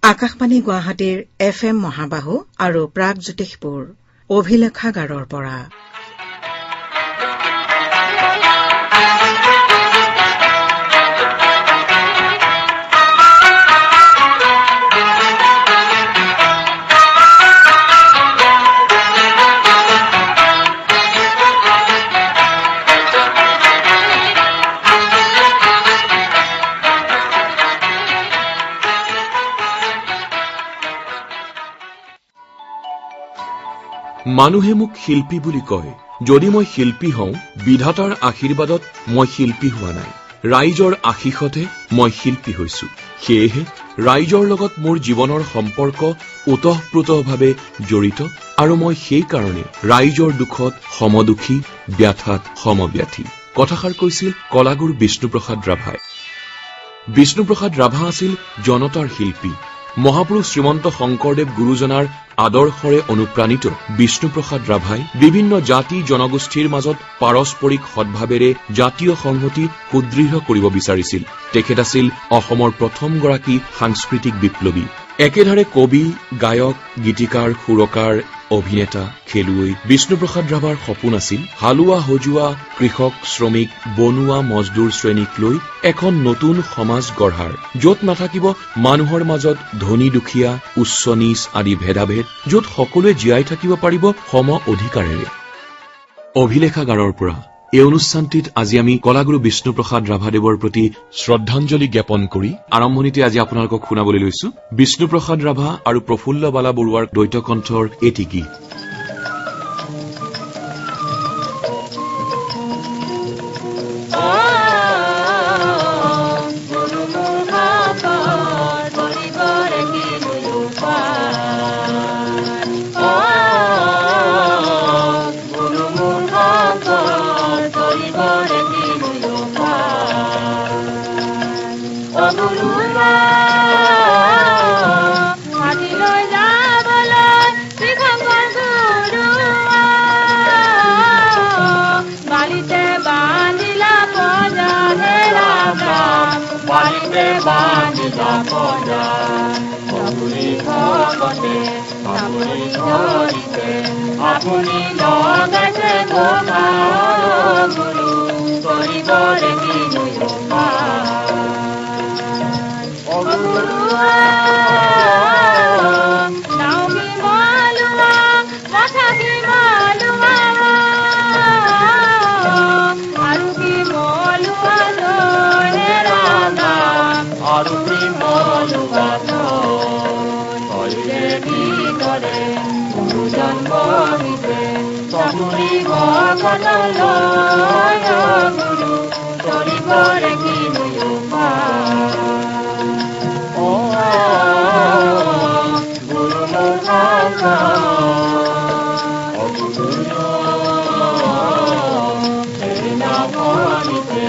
আকাশবাণী গুৱাহাটীৰ FM মহাবাহু আৰু প্ৰাগজ্যোতিষপুৰ অভিলেখাগাৰৰ পৰা মানুহে মোক শিল্পী বুলি কয়। যদি মই শিল্পী হওঁ, বিধাতাৰ আশীৰ্বাদত মই শিল্পী হোৱা নাই, ৰাইজৰ আশীষতে মই শিল্পী হৈছো। সেয়েহে ৰাইজৰ লগত মোৰ জীৱনৰ সম্পৰ্ক ওতঃপ্ৰোতভাৱে জড়িত আৰু মই সেই কাৰণে ৰাইজৰ দুখত সমদুখী, ব্যাথাত সমব্যাথী। কথাষাৰ কৈছিল কলাগুৰু বিষ্ণুপ্ৰসাদ ৰাভাই। বিষ্ণুপ্ৰসাদ ৰাভা আছিল জনতাৰ শিল্পী। মহাপুৰুষ শ্ৰীমন্ত শংকৰদেৱ গুৰুজনাৰ আদৰ্শৰে অনুপ্ৰাণিত বিষ্ণুপ্ৰসাদ ৰাভাই বিভিন্ন জাতি জনগোষ্ঠীৰ মাজত পাৰস্পৰিক সদ্ভাৱেৰে জাতীয় সংহতি সুদৃঢ় কৰিব বিচাৰিছিল। তেখেত আছিল অসমৰ প্ৰথমগৰাকী সাংস্কৃতিক বিপ্লৱী। একেধাৰে কবি, গায়ক, গীতিকাৰ, সুৰকাৰ, অভিনেতা, খেলুৱৈ বিষ্ণুপ্ৰসাদ ৰাভাৰ সপোন আছিল হালোৱা হজুৱা, কৃষক, শ্ৰমিক, বনুৱা, মজদুৰ শ্ৰেণীক লৈ এখন নতুন সমাজ গঢ়াৰ, য'ত নাথাকিব মানুহৰ মাজত ধনী দুখীয়া, উচ্চ নীচ আদি ভেদাভেদ, য'ত সকলোৱে জীয়াই থাকিব পাৰিব সম অধিকাৰেৰে। অভিলেখাগাৰৰ পৰা এই অনুষ্ঠানটিত আজি আমি কলাগুৰু বিষ্ণুপ্ৰসাদ ৰাভাদেৱৰ প্ৰতি শ্ৰদ্ধাঞ্জলি জ্ঞাপন কৰি আৰম্ভণিতে আজি আপোনালোকক শুনাবলৈ লৈছো বিষ্ণুপ্ৰসাদ ৰাভা আৰু প্ৰফুল্ল বালা বৰুৱাৰ দ্বৈত কণ্ঠৰ এটি গীত। আপুনি লগাইছে গুৰু কৰিবৰে কিনো নাওমি মালুৱা মাথাকি মালুৱা আৰু কি মলুৱা জয় ৰামা আৰু কি মলুৱা জয় কি কৰে জন্ম নিতে চকুৰি ভকতলৈ গুৰু কৰিবৰে কিনো গুৰু মুখ নামনিতে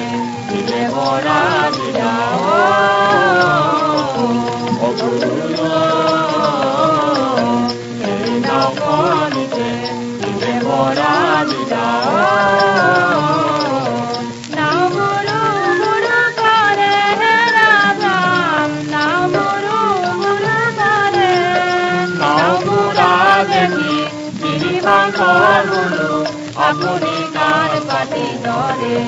দিলে বৰা দিলা আপুনি কাৰ পাতি ধৰে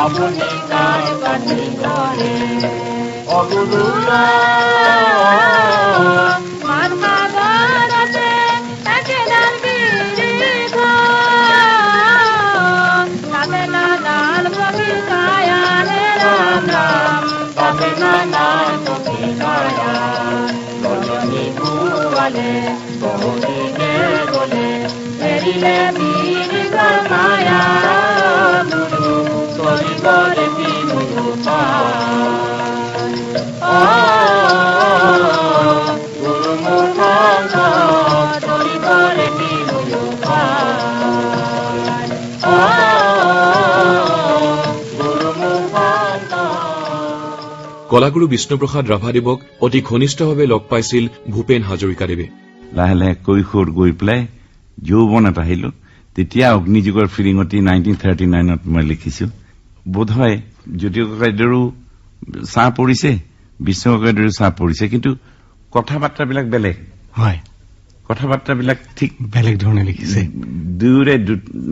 আপুনি কাৰ পাতি ধৰে মানসাগৰতে একেডাল বিৰিখ তাতে নানান বগিচায়ানে ৰাম ৰাম তাতে নানান বগিচায়া গজনী পুৱালে বহুদিনে গলে এৰিলে বিৰিখ মায়া গুৰু কৰিবৰে কিনো গুৰু মুখ কৰিবৰে কিনো গুৰু মুখ। কলাগুৰু বিষ্ণুপ্ৰসাদ ৰাভাদেৱক অতি ঘনিষ্ঠভাৱে লগ পাইছিল ভূপেন হাজৰিকাদেৱে। লাহে লাহে কৈশোৰ গৈ পেলাই যৌৱন এটা আহিলো। তেতিয়া অগ্নিযুগৰ ফিৰিঙতি 1939ত মই লিখিছো। বোধহয় জ্যোতি ককাইদেউৰো ছাঁ পৰিছে, বিশ্বকৰ্মাৰ দৰে চাপ পৰিছে কিন্তু কথা বাৰ্তাবিলাক বেলেগ হয় কথা বাৰ্তাবিলাক ঠিক বেলেগ ধৰণে লিখিছে দুয়োৰে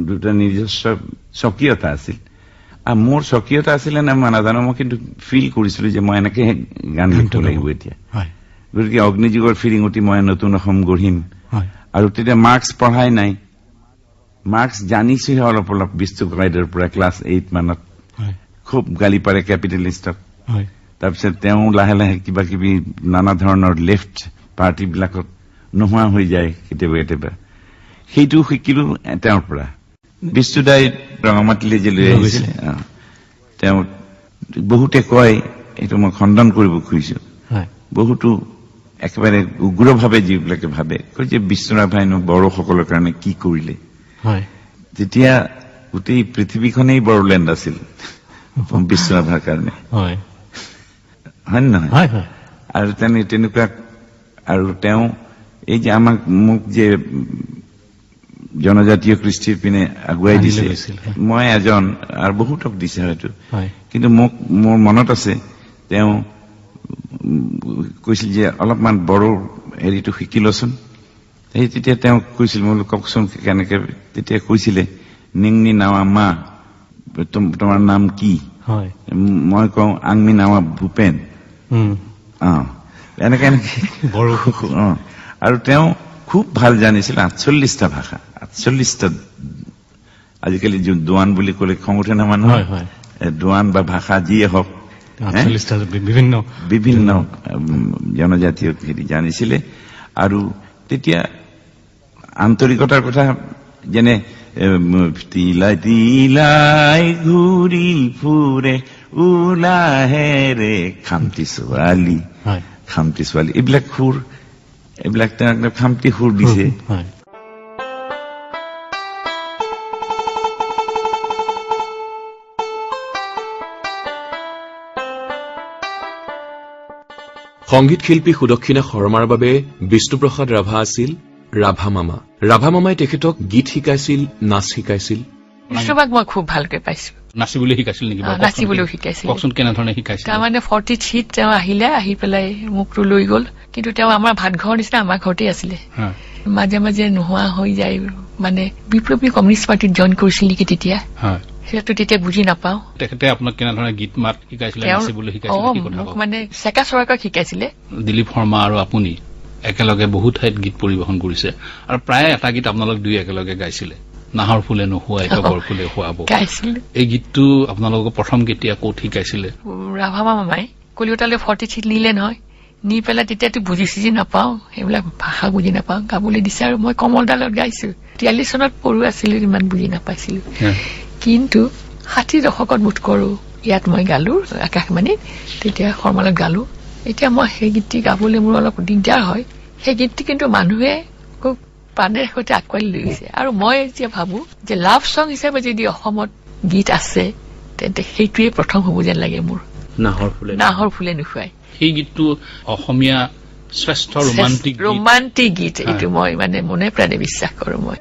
দুটা নিজস্ব স্বকীয়তা আছিল আৰু মোৰ স্বকীয়তা আছিলে না মই নাজানো মই কিন্তু ফিল কৰিছিলো যে মই এনেকে গান লিখিব লাগিব এতিয়া গতিকে অগ্নিযুগৰ ফিৰিঙতি মই নতুন অসম গঢ়িম আৰু তেতিয়া মাৰ্কছ পঢ়াই নাই মাৰ্কছ জানিছোহে অলপ অলপ বিশ্বকৰ্মাৰ পৰা ক্লাছ 8 মানত খুব গালি পাৰে কেপিটেলিষ্টক তাৰপিছত তেওঁ লাহে লাহে কিবা কিবি নানা ধৰণৰ লেফ্ট পাৰ্টিবিলাকত নোহোৱা হৈ যায় কেতিয়াবা কেতিয়াবা সেইটো শিকিলো তেওঁৰ পৰা বিশ্বদাই ৰঙামাটিলৈ যে লৈ আহিছিলে তেওঁ বহুতে কয় এইটো মই খণ্ডন কৰিব খুজিছো বহুতো একেবাৰে উগ্ৰভাৱে যিবিলাকে ভাবে কয় যে বিশ্বনাথাইনো বড়োসকলৰ কাৰণে কি কৰিলে তেতিয়া গোটেই পৃথিৱীখনেই বড়োলেণ্ড আছিল বিশ্বনাথৰ কাৰণে হয় নহয় আৰু তেনেকুৱা আৰু তেওঁ এই যে আমাক মোক যে জনজাতীয় কৃষ্টিৰ পিনে আগুৱাই দিছে মই এজন আৰু বহুতক দিছে হয়তো কিন্তু মোৰ মনত আছে তেওঁ কৈছিল যে অলপমান বড়ো হেৰিটো শিকি লচোন সেই তেতিয়া তেওঁ কৈছিল মই কওকচোন কেনেকে তেতিয়া কৈছিলে নিংনি নাৱা মা তোমাৰ নাম কি মই কওঁ আংমি নাৱা ভূপেন এনেকে আৰু তেওঁ খুব ভাল জানিছিল 48টা ভাষা 48টা আজিকালি দোৱান বুলি ক'লে খং উঠে না মানুহ দোৱান বা ভাষা যিয়ে হওক বিভিন্ন জনজাতীয় হেৰি জানিছিলে আৰু তেতিয়া আন্তৰিকতাৰ কথা যেনে তিলাই তিলাই ঘূৰি ফুৰে উলাহেৰে খামটি ছোৱালী এইবিলাক সুৰ এইবিলাক তেওঁ খামটি সুৰ দিছে সংগীত শিল্পী সুদক্ষিণা শৰ্মাৰ বাবে বিষ্ণুপ্ৰসাদ ৰাভা আছিল ৰাভা মামা ৰাভা মামাই তেখেতক গীত শিকাইছিল নাচ শিকাইছিল বিষ্ণুবাক মই খুব ভালকৈ পাইছো নাচিবলৈ শিকাইছিল নেকি নাচিবলৈও শিকাইছিল কওকচোন কেনেধৰণে শিকাইছিল তাৰমানে 43 তেওঁ আহিলে আহি পেলাই মোকটো লৈ গ'ল কিন্তু তেওঁ আমাৰ ভাত ঘৰৰ নিচিনা আমাৰ ঘৰতে আছিলে মাজে মাজে নোহোৱা হৈ যায় মানে বিপ্লৱী কমিউনিষ্ট পাৰ্টিত জইন কৰিছিল নেকি তেতিয়া সেইটো তেতিয়া বুজি নাপাওঁ তেখেতে আপোনাক কেনেধৰণে গীত মাত শিকাইছিলে নাচিবলৈ শিকাইছিলে কি কথা মোক মানে চেকা চৰাইকক শিকাইছিলে দিলীপ শৰ্মা আৰু আপুনি একেলগে বহুত ঠাইত গীত পৰিৱেশন কৰিছে আৰু প্ৰায় এটা গীত আপোনালোক দুই একেলগে গাইছিলে নাহৰ ফুলে নোহোৱাই তগৰ ফুলে হোৱাব এই গীতটো আপোনালোকক প্ৰথম কেতিয়া ক'ত শিকাইছিলে ৰাভা মামাই কলিকতালৈ 43 নিলে নহয় নি পেলাই তেতিয়াতো বুজি চুজি নাপাওঁ সেইবিলাক ভাষা বুজি নাপাওঁ গাবলৈ দিছে আৰু মই কমলদালত গাইছো 43 চনত পঢ়ো আছিলো ইমান বুজি নাপাইছিলো কিন্তু 60 দশকত মুঠ কৰো ইয়াত মই গালো আকাশবাণীত তেতিয়া শৰ্মালত গালো এতিয়া মই সেই গীতটি গাবলৈ মোৰ অলপ দিগদাৰ হয় সেই গীতটি কিন্তু মানুহে খুব প্ৰাণেৰে সৈতে আঁকোৱালি লৈছে আৰু মই এতিয়া ভাবো যে লাভ সং হিচাপে যদি অসমত গীত আছে তেন্তে সেইটোৱে প্ৰথম হ'ব যেন লাগে মোৰ নাহৰ ফুলে নোখোৱাই সেই গীতটো অসমীয়া শ্ৰেষ্ঠ ৰোমান্টিক গীত এইটো মই মানে মনে প্ৰাণে বিশ্বাস কৰো মই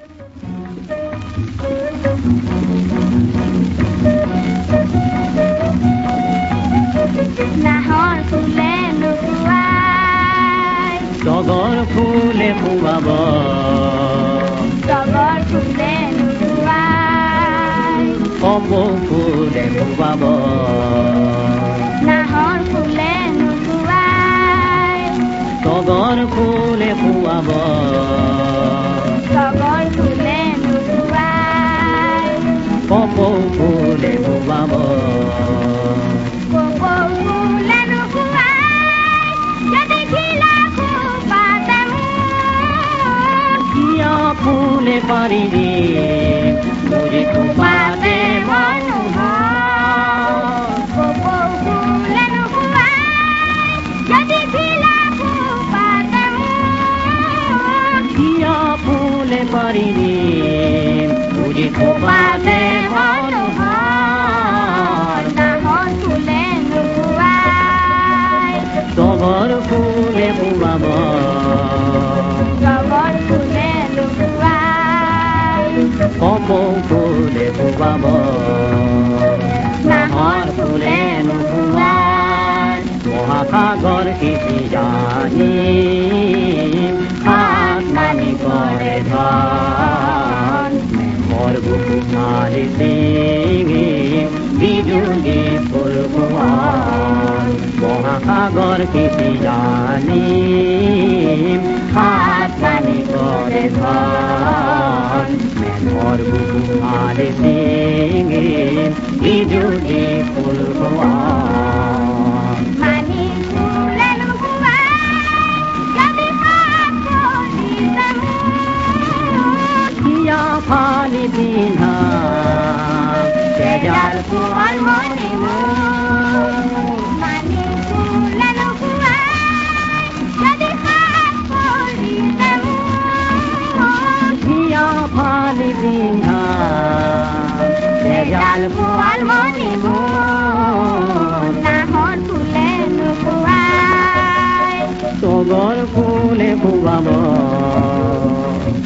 নাহৰ ফুলে নোখোৱাই তগৰ ফুলে খুৱাব তগৰ ফুলে নোখোৱাই কপৌ ফুলে খুৱাব নাহৰ ফুলে নোখোৱাই তগৰ ফুলে খুৱাব তগৰ ফুলে নোখোৱাই কপৌ ফুলে খুৱাব ফুলে পাৰিবি মুৰি খুৱাতে ফুলে পাৰিবি মুৰি খুৱাতে নাহৰ ফুলে নোখোৱাই তগৰ ফুলে খুৱাব তগৰ ফুলে কপৌ ফুলে খুৱাব নাহৰ ফুলে নোখোৱাই মহাসাগৰ জানিম আত্মানি কৰে ধন মেঘৰ বুকু মাৰি চিঙিম বিজুলী ফুল কোমল মহাসাগৰ কিছি জানিম আত্মানি কৰে ধন মেঘৰ বুকু মাৰি চিঙিম বিজুলী ফুল কোমল মানি ফুলে নুপুৱাই যদি হাত কৰি যামো হিয়া ফালি পিন্ধা তেজাল কোমল মনে মোৰ মানি ফুলে নুপুৱাই যদি হাত কৰি যামো হিয়া ফালি পিন্ধা তেজাল কোমল মনে মোৰ নাহৰ ফুলে নুপুৱাই তগৰ ফুলে ফুৱাব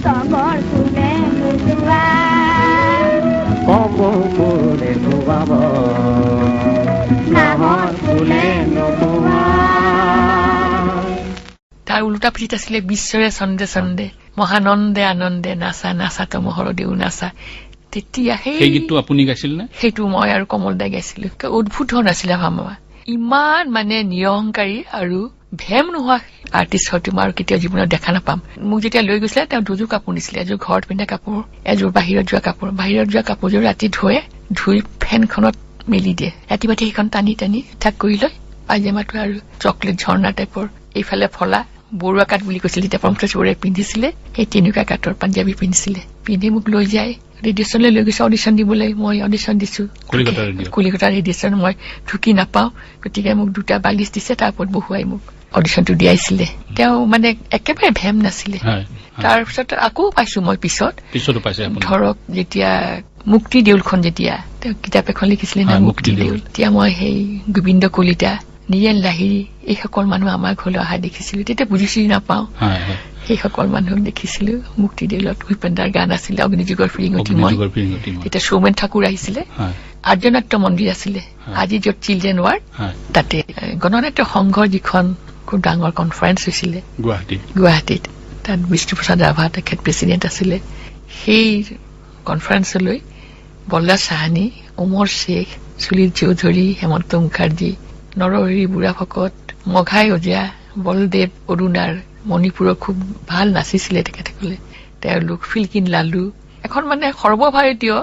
তগৰ ফুলে নুপুৱাই কপৌ ফুলে ফুৱাব নাহৰ ফুলে নুপুৱাই তাৰ ওলোটা পিঠিত আছিলে বিশ্বৰে চন্দে চন্দে মহানন্দে আনন্দে নাচা নাচা তম হৰদেউ নাচা তেতিয়া সেই গীতটো আপুনি গাইছিল নে সেইটো মই আৰু কমল দাই গাইছিলো অদ্ভুত ধৰণ আছিলে ভামা ইমান মানে নিৰহংকাৰী আৰু ভেম নোহোৱা আৰ্টিষ্ট হয়তো মই আৰু কেতিয়াও জীৱনত দেখা নাপাম মোক যেতিয়া লৈ গৈছিলে তেওঁ দুযোৰ কাপোৰ নিছিলে এযোৰ ঘৰত পিন্ধা কাপোৰ এযোৰ বাহিৰত যোৱা কাপোৰযোৰ ৰাতি ধুই ফেনখনত মেলি দিয়ে ৰাতি বাতি সেইখন টানি টানি ঠাক কৰি লয় পাইজামাটো আৰু চকলেট ঝৰ্ণা টাইপৰ এইফালে ফলা বৰুৱা কাট বুলি কৈছিলে তেতিয়া পৰমপ্ৰকাশ বৰুৱাই পিন্ধিছিলে সেই তেনেকুৱা কাটৰ পাঞ্জাবী পিন্ধিছিলে পিন্ধি মোক লৈ যায় ৰেডিঅ'শ্যনলৈ লৈ গৈছে অডিশ্যন দিবলৈ মই অডিশ্যন দিছো কলিকতাৰ ৰেডিঅ'শ্যন মই ঢুকি নাপাওঁ গতিকে মোক দুটা বালিচ দিছে তাৰ ওপৰত বহুৱাই মোক অডিশ্যনটো দিয়াইছিলে তেওঁ মানে একেবাৰে ভেম নাছিলে তাৰপিছত আকৌ পাইছো মই পিছতো ধৰক যেতিয়া মুক্তি দেউলখন যেতিয়া তেওঁ কিতাপ এখন লিখিছিলে না মুক্তি দেউল তেতিয়া মই সেই গোবিন্দ কলিতা নীৰেণ লাহিৰী এইসকল মানুহ আমাৰ ঘৰলৈ অহা দেখিছিলো তেতিয়া বুজিছি নাপাওঁ সেইসকল মানুহক দেখিছিলো মুক্তি দেউলত ভূপেন্দাৰ গান আছিলে অগ্নিযুগৰ ফিৰিঙতি মই তেতিয়া সৌমেন ঠাকুৰ আহিছিলে আৰ্যনাট্য মন্দিৰ আছিলে আজি য'ত চিলড্ৰেন ৱাৰ্ড তাতে গণনাট্য সংঘৰ যিখন খুব ডাঙৰ কনফাৰেন্স হৈছিলে গুৱাহাটীত তাত বিষ্ণুপ্ৰসাদ ৰাভা তেখেত প্ৰেচিডেণ্ট আছিলে সেই কনফাৰেন্সলৈ বল্লা চাহানী ওমৰ শ্বেখ সুনীল চৌধুৰী হেমন্ত মুখাৰ্জী নৰহৰি বুঢ়া ভকত মঘাই অজা বলদেৱ অৰুণাৰ মণিপুৰৰ খুব ভাল নাচিছিলে তেখেতসকলে তেওঁলোক ফিলকিন লালু এখন মানে সৰ্বভাৰতীয়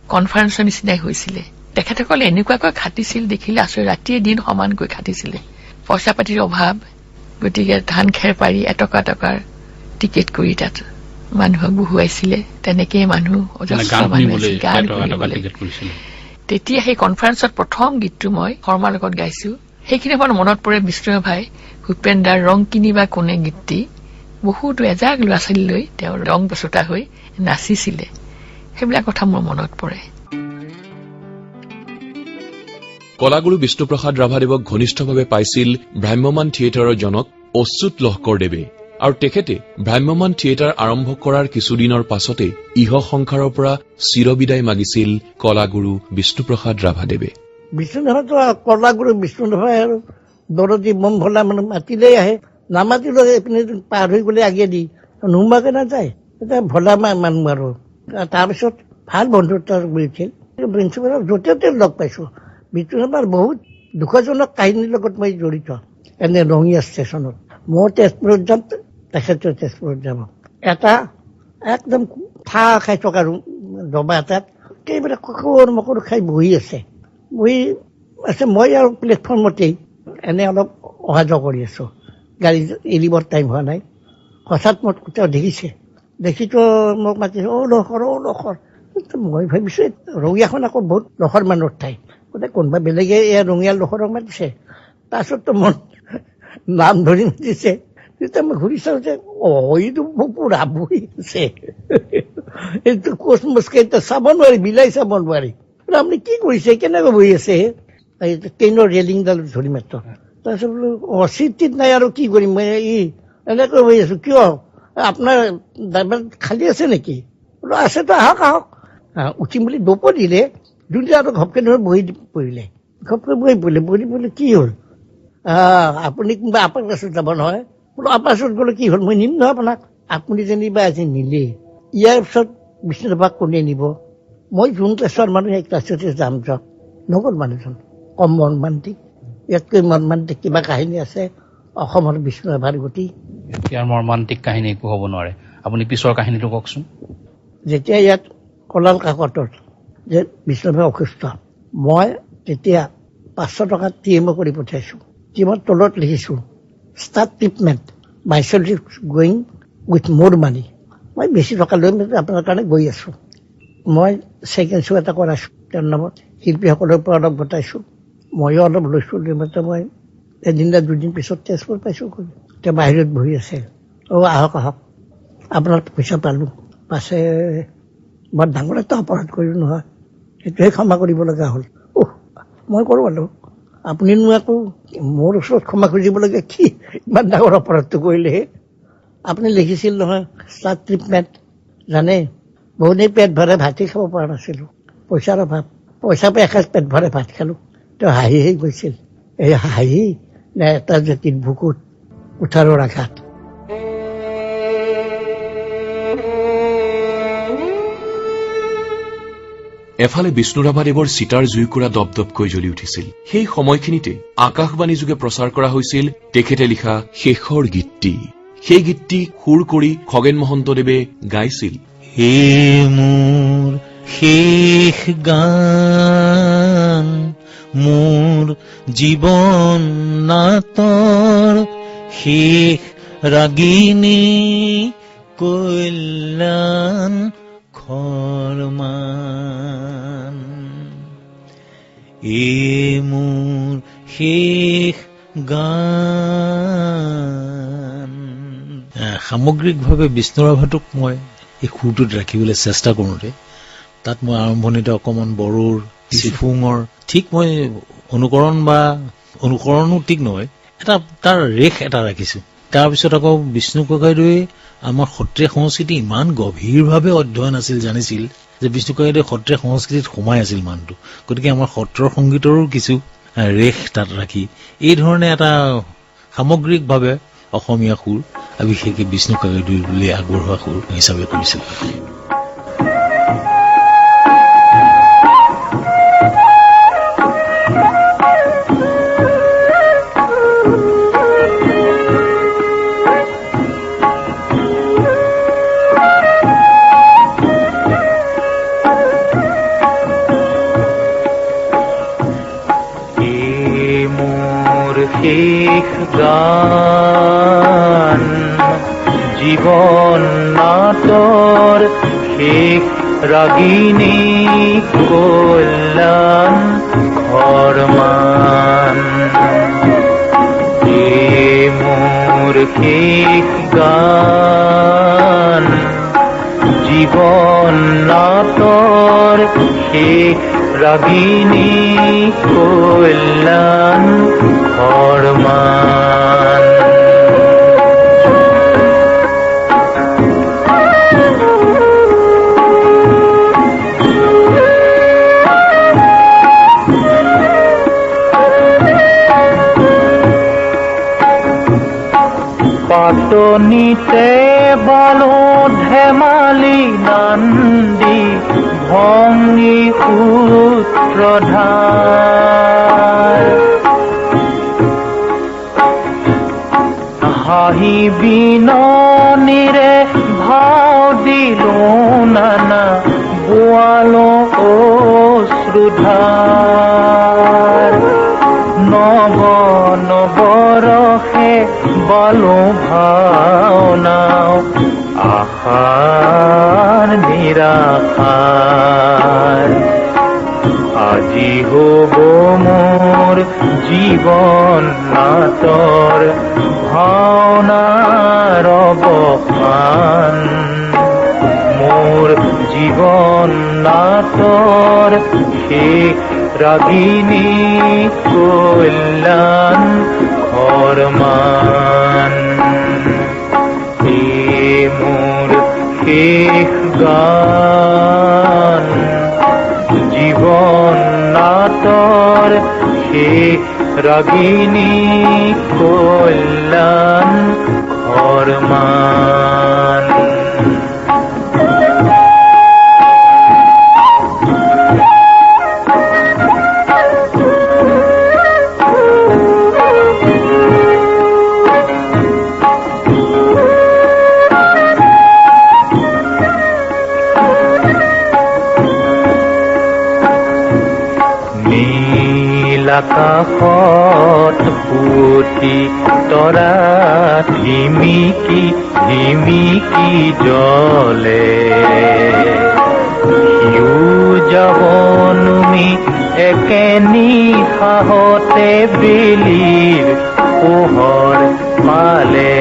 কনফাৰেন্সৰ নিচিনাই হৈছিলে তেখেতসকলে এনেকুৱাকৈ খাটিছিল দেখিলে আচৰিত ৰাতিয়ে দিন সমানকৈ খাটিছিলে পইচা পাতিৰ অভাৱ গতিকে ধান খেৰ পাৰি এটকা টকাৰ টিকেট কৰি তাত মানুহক বহুৱাইছিলে তেনেকেই মানুহ তেতিয়া সেই কনফাৰেন্সত প্ৰথম গীতটো মই শৰ্মাৰ লগত গাইছো সেইখিনি মোৰ মনত পৰে বিষ্ণু ভাই ভূপেন্দাৰ ৰং কিনিবা কোনে গীতটি বহুতো এজাক ল'ৰা ছোৱালী লৈ তেওঁ ৰং বচোতা হৈ নাচিছিলে সেইবিলাক কথা মোৰ মনত পৰে কলাগুৰু বিষ্ণুপ্ৰসাদ ৰাভাদেৱক ঘনিষ্ঠভাৱে পাইছিল ভ্ৰাম্যমান থিয়েটাৰৰ জনক অচ্যুত লহকৰদেৱে আৰু তেখেতে ভ্ৰাম্যমান থিয়েটাৰ আৰম্ভ কৰাৰ কিছুদিনৰ পাছতে ইহ সংসাৰৰ পৰা চিৰবিদায় মাগিছিল কলাগুৰু বিষ্ণুপ্ৰসাদ ৰাভাদেৱে বিষ্ণুদেৱতো কলাগুৰু বিষ্ণুদেৱাই আৰু দৰদী মম ভলা মানে মাতিলেই আহে নামাতিলেও এইপিনে পাৰ হৈ গ'লে আগে দি নোমাকে নাযায় এটা ভলা মানুহ আৰু তাৰপিছত ভাল বন্ধুত্ব কৰিছিল প্ৰিন্সিপালক য'তে ত'তে লগ পাইছো বিষ্ণুদেৱাৰ বহুত দুখজনক কাহিনীৰ লগত মই জড়িত এনে ৰঙিয়া ষ্টেচনত মই তেজপুৰত যাম তেখেতেও তেজপুৰত যাব এটা একদম ঠাহ খাই থকা ডবা এটাত কেইবাৰে ককৰ মকৰ খাই বহি আছে মই আৰু প্লেটফৰ্মতেই এনে অলপ অহা যোৱা কৰি আছো গাড়ী এৰিবৰ টাইম হোৱা নাই হঠাৎ মোক তেওঁ দেখিতো মোক মাতিছে লখৰ মই ভাবিছো ৰঙিয়াখন আকৌ বহুত লখৰ মানুহৰ ঠাই বোলে কোনোবা বেলেগে এয়া ৰঙিয়া লখৰক মাতিছে তাৰপিছত মন নাম ধৰি মাতিছে তেতিয়া মই ঘূৰি চাওঁ যে এইটো পুৰা বহি আছে এইটো কোচমচকে চাব নোৱাৰি বিলাই চাব নোৱাৰি আপুনি কি কৰিছে কেনেকৈ বহি আছে ট্ৰেইনৰ ৰেলিংডাল ধৰি মাত্ৰ তাৰপিছত বোলো চিট নাই আৰু কি কৰিম মই এনেকৈ বহি আছো কিয় আপোনাৰ ড্ৰাইভাৰ খালী আছে নেকি বোলো আছেতো আহক উঠিম বুলি দপ দিলে দুটা আৰু ঘপকে ধৰি বহি পৰিলে বহি পৰিলে কি হ'ল আপুনি কোনোবা আপাৰ ক্লাছত যাব নহয়, বোলো আপাৰ ক্লাছত গ'লে কি হ'ল, মই নিম নহয় আপোনাক, আপুনি যেনিবা আজি নিলে, ইয়াৰ পিছত বিষ্ণুৰাভাক কোনে নিব, মই যোন ক্লাছৰ মানুহ সেই ক্লাছতে যাম যাওক। নগ'ল মানুহজন, কম মৰ্মান্তিক, ইয়াতকৈ মৰ্মান্তিক কিবা কাহিনী আছে অসমৰ বিষ্ণুৰাভাৰ গতি? ইয়াৰ মৰ্মান্তিক কাহিনী একো হ'ব নোৱাৰে, আপুনি পিছৰ কাহিনীটো কওকচোন। যেতিয়া ইয়াত কলাল কাকতত যে বিষ্ণুৰাভা অসুস্থ, মই তেতিয়া 500 টকা TMO কৰি পঠিয়াইছোঁ। TMOৰ তলত লিখিছোঁ start treatment myself is going with মোৰ মানি। মই বেছি টকা লৈ আপোনাৰ কাৰণে গৈ আছোঁ। মই ছেকেণ্ড শ্ব' এটা কৰাইছোঁ, তেওঁৰ নামত শিল্পীসকলৰ পৰা অলপ গোটাইছোঁ, ময়ো অলপ লৈছোঁ। মই এদিন বা দুদিন পিছত তেজপুৰ পাইছোঁ, তেওঁ বাহিৰত বহি আছে। আহক আহক, আপোনাৰ পইচা পালোঁ, পাছে বৰ ডাঙৰ এটা অপৰাধ কৰিলোঁ নহয়, সেইটোহে ক্ষমা কৰিব লগা হ'ল। মই কৰোঁ আৰু আপুনিনো আকৌ মোৰ ওচৰত ক্ষমা খুজিবলগীয়া কি, ইমান ডাঙৰ অপৰাধটো কৰিলেহে। আপুনি লিখিছিল নহয় ষ্টাৰ্ট ট্ৰিটমেণ্ট, জানে বহুতেই পেট ভৰে ভাতেই খাব পৰা নাছিলোঁ, পইচাৰ অভাৱ, পইচা পাই এসাঁজ পেট ভৰে ভাত খালোঁ। তেওঁ হাঁহি গৈছিল, এই হাঁহি নে এটা জাতিৰ বুকুত কুঠাৰৰ আঘাত। এফালে বিষ্ণুৰাভাদেৱৰ চিতাৰ জুইকুৰা দপদপকৈ জ্বলি উঠিছিল। সেই সময়খিনিতে আকাশবাণী যোগে প্ৰচাৰ কৰা হৈছিল তেখেতে লিখা শেষৰ গীতটি। সেই গীতটি সুৰ কৰি খগেন মহন্তদেৱে গাইছিল। হে মোৰ শেষ গান, মোৰ জীৱন নাটৰ শেষ ৰাগিনী কল্যাণ খৰমান, এ মোৰ শেষ গান। সামগ্ৰিকভাৱে বিষ্ণুৰাভাটোক মই এই সুৰটোত ৰাখিবলৈ চেষ্টা কৰোঁতে তাত মই আৰম্ভণিতে অকণমান বড়োৰ, চিফুঙৰ ঠিক মই অনুকৰণো ঠিক নহয়, এটা তাৰ ৰেখ এটা ৰাখিছোঁ। তাৰপিছত আকৌ বিষ্ণু ককাইদেৱে আমাৰ সত্ৰীয়া সংস্কৃতি ইমান গভীৰভাৱে অধ্যয়ন আছিল, জানিছিল যে বিষ্ণু ককাইদেৱে সত্ৰীয়া সংস্কৃতিত সোমাই আছিল মানুহটো। গতিকে আমাৰ সত্ৰৰ সংগীতৰো কিছু ৰেখ তাত ৰাখি এই ধৰণে এটা সামগ্ৰিকভাৱে অসমীয়া সুৰ, বিশেষকৈ বিষ্ণু ককাইদেৱে বুলি আগবঢ়োৱা সুৰ হিচাপে কৰিছিল। শেষ গান, জীবন নাটৰ শেষ ৰাগিনী কল্যাণ খৰমান, এ মোৰ শেষ গান, জীবন নাটৰ শেষ ৰাগিনী কল্যাণ খৰমান। পাতনিতে বালো ধেমালি নান্দি ভংগী সূত্ৰধাৰ, হাঁহি বিননিৰে ভাও দিলো নানা বোৱালো অশ্ৰুধাৰ, নৱ নৱৰসে বালো ভাওনাও আশাৰ নিৰাশাৰ, আজি হ'ব মোৰ জীৱন নাটৰ ভাওনাৰ অৱসান, মোৰ জীৱন নাটৰ শেষ ৰাগিনী কল্যাণ খৰমান, এ মোৰ শেষ গান, জীৱন নাটৰ শেষ ৰাগিনী কল্যাণ ঘৰমান আকাশত পুতি তৰা ধিমিকি ধিমিকি জ্বলে সিও যাবনুমি একে নিশাহতে বেলিৰ পোহৰ পালে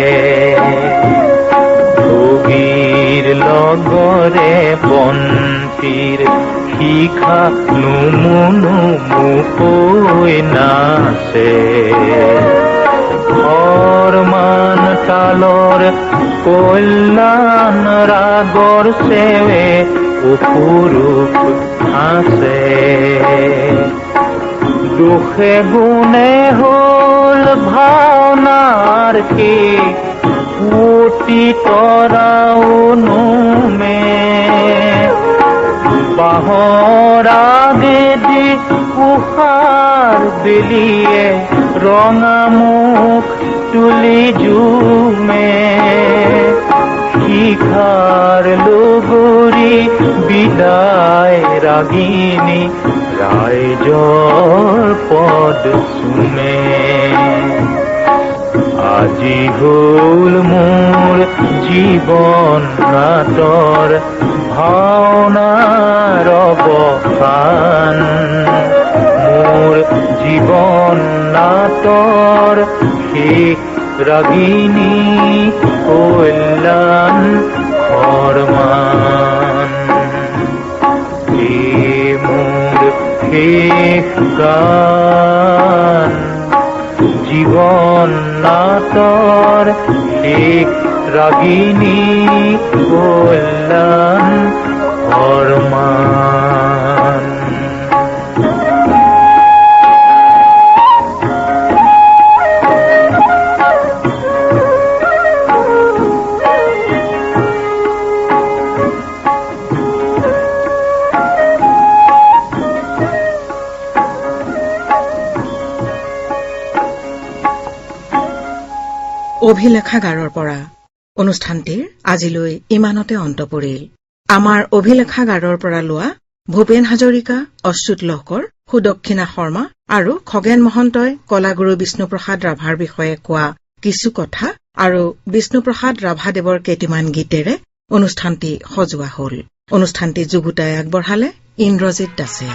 ভোগীৰ লগৰে বন্তিৰ শিখা নুমুকৈ নাচে ঘৰমান তালৰ কল্যাণ ৰাগৰ চেৱে অপৰূপ আছে দুখে গুণে হ'ল ভাওনাৰ কি পুতি তৰাও নুমে বাহৰা দেদি উষাৰ বেলিয়ে ৰঙা মুখ তুলি জুমে শিখাৰ লগুৰি বিদায় ৰাগিনী ৰাইজৰ পদ চুমে আজি হ'ল মোৰ জীৱন নাটৰ ভাওনাৰ অৱসান মোৰ জীৱন নাটৰ শেষ ৰাগিনী কল্যাণ ঘৰমান মোৰ শেষ গান জীৱন নাটৰ শেষ ৰাগিনী কল্যাণ ঘৰমান অভিলেখাগাৰৰ পৰা অনুষ্ঠানটিৰ আজিলৈ ইমানতে অন্ত পৰিল। আমাৰ অভিলেখাগাৰৰ পৰা লোৱা ভূপেন হাজৰিকা, অচ্যুত লহকৰ, সুদক্ষিণা শৰ্মা আৰু খগেন মহন্তই কলাগুৰু বিষ্ণুপ্ৰসাদ ৰাভাৰ বিষয়ে কোৱা কিছু কথা আৰু বিষ্ণুপ্ৰসাদ ৰাভাদেৱৰ কেইটিমান গীতেৰে অনুষ্ঠানটি সজোৱা হ'ল। অনুষ্ঠানটি যুগুতাই আগবঢ়ালে ইন্দ্ৰজিৎ দাসে।